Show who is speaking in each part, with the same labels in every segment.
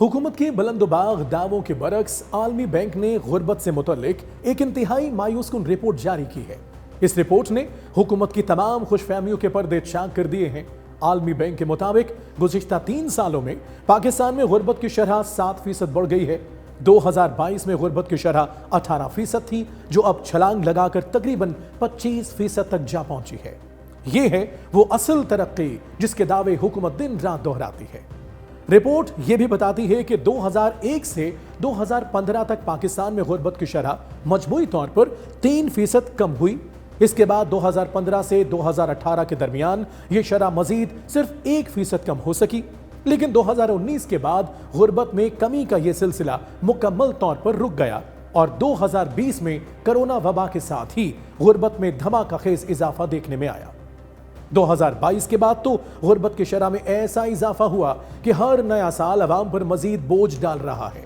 Speaker 1: हुकूमत के बुलंदबाग दावों के बरक्स आलमी बैंक ने गुर्बत से मुतल्लिक एक इंतहाई मायूस कुन रिपोर्ट जारी की है। इस रिपोर्ट ने हुकूमत की तमाम खुशफहमियों के पर्दे चाक कर दिए हैं। आलमी बैंक के मुताबिक गुज़िश्ता 3 सालों में पाकिस्तान में गुर्बत की शरह 7% बढ़ गई है। 2022 में गुर्बत की शरह 18% थी, जो अब छलांग लगाकर तकरीबन 25% तक जा पहुंची है। ये है वो असल तरक्की जिसके दावे हुकूमत दिन रात दोहराती है। रिपोर्ट ये भी बताती है कि 2001 से 2015 तक पाकिस्तान में गुर्बत की शरह मजमूई तौर पर 3% कम हुई। इसके बाद 2015 से 2018 के दरमियान ये शरह मजीद सिर्फ 1% कम हो सकी, लेकिन 2019 के बाद गुर्बत में कमी का ये सिलसिला मुकम्मल तौर पर रुक गया और 2020 में कोरोना वबा के साथ ही गुर्बत में धमाकाखेज इजाफा देखने में आया। 2022 के बाद तो गुर्बत की शरह में ऐसा इजाफा हुआ कि हर नया साल अवाम पर मजीद बोझ डाल रहा है।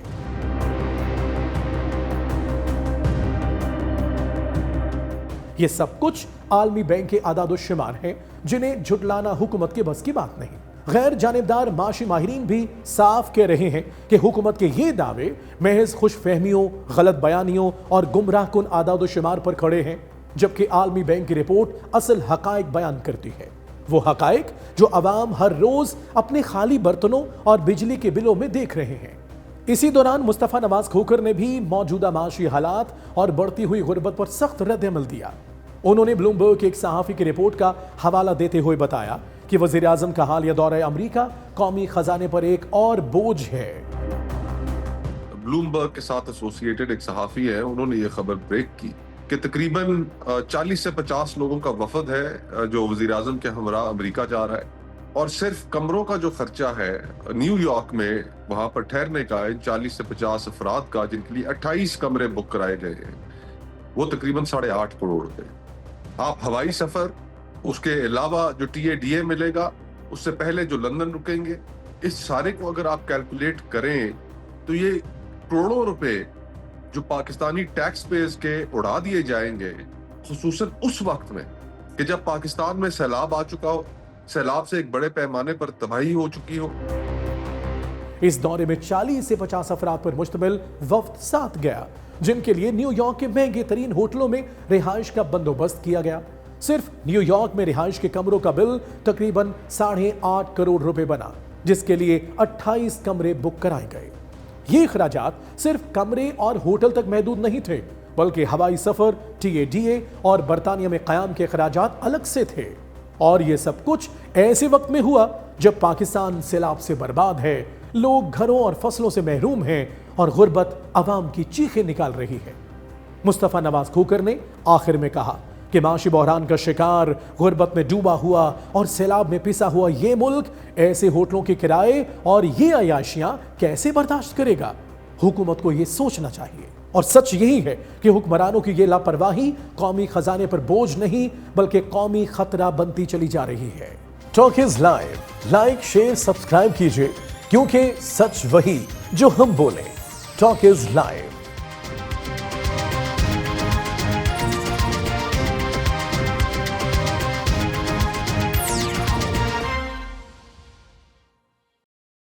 Speaker 1: ये सब कुछ आलमी बैंक के आदाद-ओ-शुमार हैं, जिन्हें झुटलाना हुकूमत के बस की बात नहीं। गैर जानिबदार माशी माहिरीन भी साफ कह रहे हैं कि हुकूमत के ये दावे महज खुशफहमियों, गलत बयानियों और गुमराह कुन आदाद-ओ-शुमार पर खड़े हैं, जबकि आलमी बैंक की रिपोर्ट असल हकायक बयान करती है। वो हकायक जो अवाम हर रोज अपने खाली बर्तनों और बिजली के बिलों में देख रहे हैं। इसी दौरान मुस्तफा नवाज खोखर ने भी मौजूदा माशी हालात और बढ़ती हुई गुर्बत पर सख्त रद्द-ए-अमल दिया। उन्होंने ब्लूमबर्ग के एक सहाफी की रिपोर्ट का हवाला देते हुए बताया कि वजीर आजम का हालिया दौरा अमरीका कौमी खजाने पर एक और बोझ है।
Speaker 2: ब्लूमबर्ग के साथ एसोसिएटेड एक सहाफी है, उन्होंने ये खबर ब्रेक की कि तकरीबन 40 से 50 लोगों का वफद है जो वजीर आजम के हमरा अमेरिका जा रहा है, और सिर्फ कमरों का जो खर्चा है न्यूयॉर्क में वहां पर ठहरने का है 40 से 50 अफराद का, जिनके लिए 28 कमरे बुक कराए गए हैं, वो तकरीबन 8.5 करोड़ रुपए। आप हवाई सफर, उसके अलावा जो TADA मिलेगा, उससे पहले जो लंदन रुकेंगे, इस सारे को अगर आप कैलकुलेट करें तो ये करोड़ों रुपए जो पाकिस्तानी टैक्स पेयर्स के उड़ा दिए जाएंगे, खुसूसन उस वक्त में कि जब पाकिस्तान में सैलाब आ चुका हो, सैलाब से एक बड़े पैमाने पर तबाही हो चुकी हो।
Speaker 1: इस दौरे में 40 से 50 अफराद पर मुश्तमिल वफ्द साथ गया, जिनके लिए न्यूयॉर्क के महंगे तरीन होटलों में रिहाइश का बंदोबस्त किया गया। सिर्फ न्यूयॉर्क में रिहाइश के कमरों का बिल तकरीबन 8.5 करोड़ रुपए बना, जिसके लिए 28 कमरे बुक कराए गए। ये खराजात सिर्फ कमरे और होटल तक महदूद नहीं थे, बल्कि हवाई सफर, TADA और बरतानिया में क़याम के खराजात अलग से थे। और ये सब कुछ ऐसे वक्त में हुआ जब पाकिस्तान सैलाब से बर्बाद है, लोग घरों और फसलों से महरूम हैं और गुर्बत अवाम की चीखें निकाल रही है। मुस्तफा नवाज खोखर ने आखिर में कहा कि माशी बहरान का शिकार, गुर्बत में डूबा हुआ और सैलाब में पिसा हुआ ये मुल्क ऐसे होटलों के किराए और ये अयाशियां कैसे बर्दाश्त करेगा। हुकूमत को ये सोचना चाहिए। और सच यही है कि हुक्मरानों की ये लापरवाही कौमी खजाने पर बोझ नहीं, बल्कि कौमी खतरा बनती चली जा रही है। Talk is live, like, share, subscribe कीजिए, क्योंकि सच वही जो हम बोले। Talk is live.